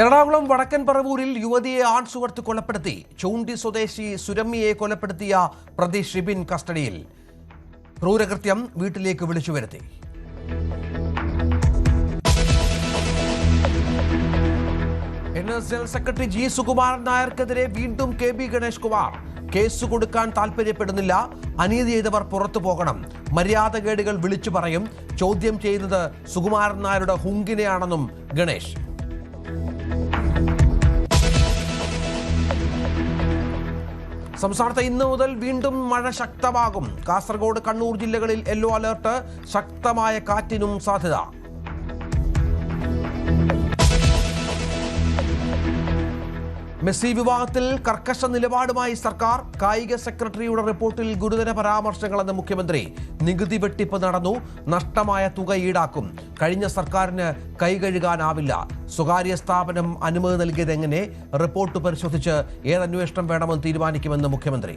എറണാകുളം വടക്കൻ പറവൂരിൽ യുവതിയെ ആൺ സുഹൃത്ത് കൊലപ്പെടുത്തി. ചൂണ്ടി സ്വദേശി സുരമ്യയെ കൊലപ്പെടുത്തിയ പ്രതി ഷിബിൻ കസ്റ്റഡിയിൽ. ക്രൂരകൃത്യം വീട്ടിലേക്ക് വിളിച്ചു വരുത്തി. ജനറൽ സെക്രട്ടറി ജി സുകുമാരൻ നായർക്കെതിരെ വീണ്ടും KB ഗണേഷ് കുമാർ. കേസ് കൊടുക്കാൻ താൽപര്യപ്പെടുന്നില്ല. അനീതി ചെയ്തവർ പുറത്തു പോകണം. മര്യാദകേടുകൾ വിളിച്ചു പറയും. ചോദ്യം ചെയ്യുന്നത് സുകുമാരൻ നായരുടെ ഹുങ്കിനെയാണെന്നും ഗണേഷ്. സംസ്ഥാനത്ത് ഇന്ന് മുതൽ വീണ്ടും മഴ ശക്തമാകും. കാസർഗോഡ്, കണ്ണൂർ ജില്ലകളിൽ യെല്ലോ അലർട്ട്. ശക്തമായ കാറ്റിനും സാധ്യത. മെസ്സി വിവാദത്തിൽ കർക്കശ നിലപാടുമായി സർക്കാർ. കായിക സെക്രട്ടറിയുടെ റിപ്പോർട്ടിൽ ഗുരുതര പരാമർശങ്ങളെന്ന് മുഖ്യമന്ത്രി. നികുതി വെട്ടിപ്പ് നടന്നു. നഷ്ടമായ തുക ഈടാക്കും. കഴിഞ്ഞ സർക്കാരിന് കൈകഴുകാനാവില്ല. സ്വകാര്യ സ്ഥാപനം അനുമതി നൽകിയതെങ്ങനെ? റിപ്പോർട്ട് പരിശോധിച്ച് ഏതന്വേഷണം വേണമെന്ന് തീരുമാനിക്കുമെന്ന് മുഖ്യമന്ത്രി.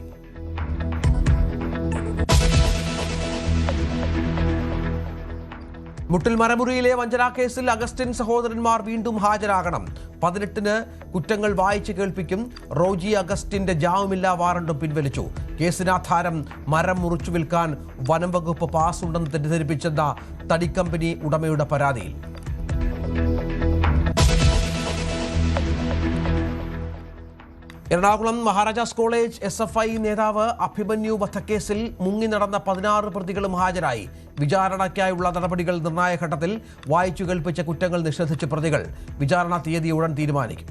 മുട്ടിൽ മരമുറിയിലെ വഞ്ചനാ കേസിൽ അഗസ്റ്റിൻ സഹോദരന്മാർ വീണ്ടും ഹാജരാകണം. 18-ന് കുറ്റങ്ങൾ വായിച്ചു കേൾപ്പിക്കും. റോജി അഗസ്റ്റിന്റെ ജാമ്യമില്ലാ വാറണ്ടും പിൻവലിച്ചു. കേസിനാധാരം മരം മുറിച്ചു വിൽക്കാൻ വനം വകുപ്പ് പാസ് ഉണ്ടെന്ന് തെറ്റിദ്ധരിപ്പിച്ചെന്ന തടിക്കമ്പനി ഉടമയുടെ പരാതിയിൽ. എറണാകുളം മഹാരാജാസ് കോളേജ് SFI നേതാവ് അഭിമന്യു വധക്കേസിൽ മുങ്ങി നടന്ന 16 പ്രതികളും ഹാജരായി. വിചാരണയ്ക്കായുള്ള നടപടികൾ നിർണായക ഘട്ടത്തിൽ. വായിച്ചു കേൾപ്പിച്ച കുറ്റങ്ങൾ നിഷേധിച്ച പ്രതികൾ. വിചാരണ തീയതി ഉടൻ തീരുമാനിക്കും.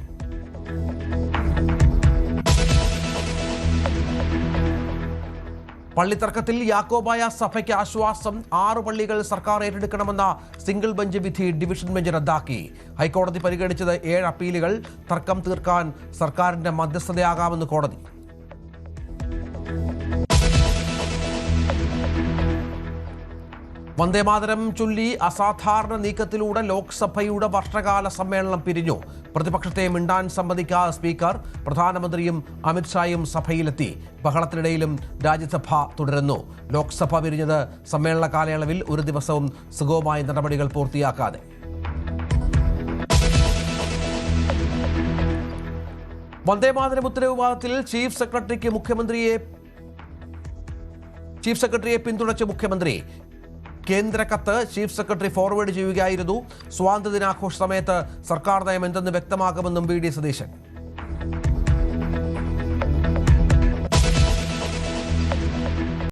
പള്ളിത്തർക്കത്തിൽ യാക്കോബായ സഭയ്ക്ക് ആശ്വാസം. 6 പള്ളികൾ സർക്കാർ ഏറ്റെടുക്കണമെന്ന സിംഗിൾ ബെഞ്ച് വിധി ഡിവിഷൻ ബെഞ്ച് റദ്ദാക്കി. ഹൈക്കോടതി പരിഗണിച്ചത് 7 അപ്പീലുകൾ. തർക്കം തീർക്കാൻ സർക്കാരിന്റെ മധ്യസ്ഥതയാകാമെന്ന് കോടതി. വന്ദേമാതരം ചൊല്ലി അസാധാരണ നീക്കത്തിലൂടെ ലോക്സഭയുടെ വർഷകാല സമ്മേളനം പിരിഞ്ഞു. പ്രതിപക്ഷത്തെ മിണ്ടാൻ സമ്മതിക്കാതെ സ്പീക്കർ. പ്രധാനമന്ത്രിയും അമിത്ഷായും സഭയിലെത്തി. ബഹളത്തിനിടയിലും രാജ്യസഭ തുടരുന്നു. ലോക്സഭ പിരിഞ്ഞത് സമ്മേളന കാലയളവിൽ ഒരു ദിവസവും സുഗമമായ നടപടികൾ പൂർത്തിയാക്കാതെ. വന്ദേമാതരം ഉത്തരവ് വിവാദത്തിൽ ചീഫ് സെക്രട്ടറിയെ പിന്തുണച്ച് മുഖ്യമന്ത്രി. കേന്ദ്ര കത്ത് ചീഫ് സെക്രട്ടറി ഫോർവേഡ് ചെയ്യുകയായിരുന്നു. സ്വാതന്ത്ര്യദിനാഘോഷ സമയത്ത് സർക്കാർ നയം എന്തെന്ന് വ്യക്തമാക്കുമെന്നും VD സതീശൻ.